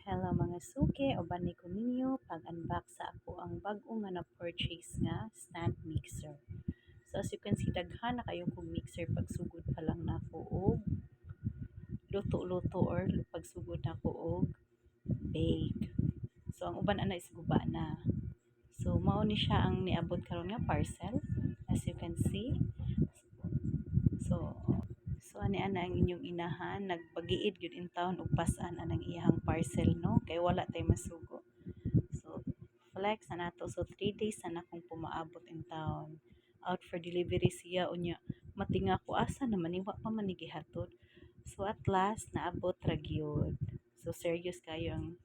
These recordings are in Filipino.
Hello mga suki, uban ni ko ninyo pag-unbox sa ako ang bag-o nga na-purchase nga stand mixer. So as you can see, daghan na kayo kong mixer pagsugod pa lang na ko og luto-luto or pagsugod na ko og bake. So ang uban ana is guba na. So mao ni siya ang niabot karon nga parcel, as you can see. So ani ana ang inyong inahan nagpagiid gyud in town ug pas-an anang iyang parcel, no, kay wala tay masugo. So flex na nato, so 3 days na akong pumaabot in town. Out for delivery siya unya, matinga ko asa naman ni wa pa man ni gihatod. So at last naabot ra gyud. So serious kayo ang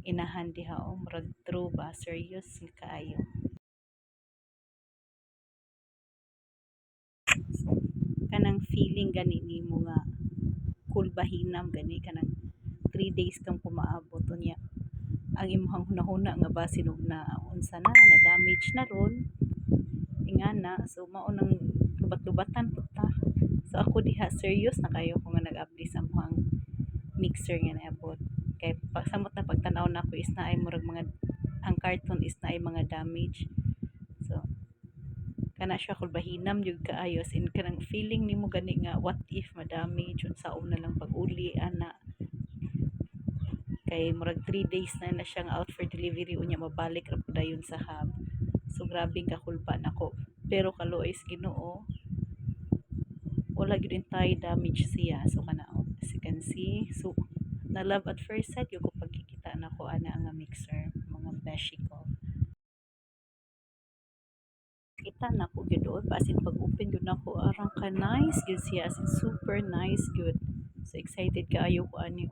inahan diha, o murag true ba, serious kaayo. Kanang feeling gani nimo nga kulbahinam gani kanang 3 days kang pumaabot unya ang imong hunahuna nga basin og na unsa na damage na ron ingana. So mao nang lubat-lubatan pud ta. So ako diha serious na kayo ko nga nag-abli sa among mixer nga naabot, kay samot na pagtan-aw na ko is na ay murag mga ang carton is na ay mga damage. So kana siya kulbahinam jud kaayo, as in kanang feeling nimo gani nga what if ma-damage unsaon na lang pag-uli ana, kay murag 3 days na siyang out for delivery unya mabalik ra pud dayon sa hub. So grabing kakulba nako, pero kaluoy sa Ginoo wala gyud entire damage siya. So kana as you can see, so na love at first sight yung pagkikita nako ana nga mixer mga beshi ko. Kita na ko gyud doon, pasin pag open gyud nako arang ka nice gyud siya, as in super nice gyud. So excited kaayo ko ani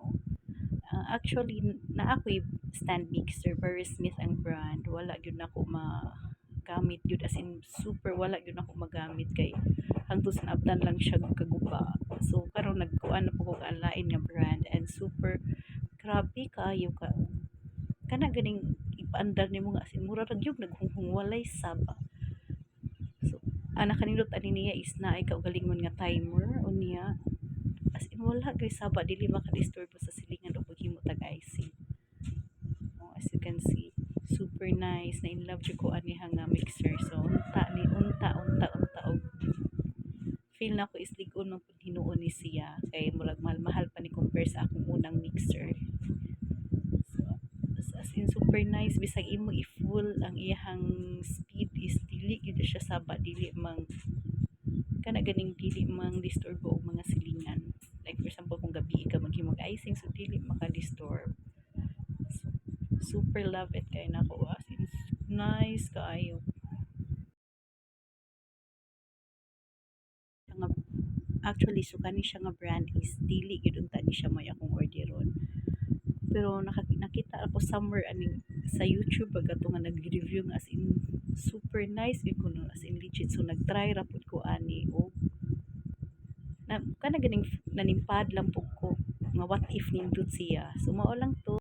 actually na ako'y stand mixer, Barry Smith ang brand, wala gyud nako magamit gyud, as in super wala gyud nako magamit kay hangtod sa naabtan lang siya kaguba. So karon nagkuan na po ko lain nga brand, and super grabe kaayo ka kana ganing ipaandar nimo nga, as in mura ra gyud naghunghung walay saba. So ana kanindot ani niya is na ay kaugalingon nga timer unya, as in wala gyud saba, dili makadisturbo sa silingan o paghimo tag icing. As you can see, super nice, na in love jud ko ani nga mixer. So unta og feel na ko is lig-on man pud hinuon ni siya, kay murag mahal pa ni compare sa akong unang mixer. So as in super nice, bisag imo i-full ang iyang speed is dili gyud siya saba, dili mang kana ganing dili mang disturbo og mga silingan. Like for example kung gabi ka maghimog icing, so dili maka-disturb. So, super love it kay nako, as in nice kaayo. Actually so kani siya nga brand is dili gyud unta ni siya may akong orderon, pero nakita ako somewhere ani sa YouTube pagkato nga nag-review nga as in super nice gyud kuno, as in legit. So nag-try ra pud ko ani, o na kana ganing nanimpad lang pud ko nga what if nindot siya. So mao lang to.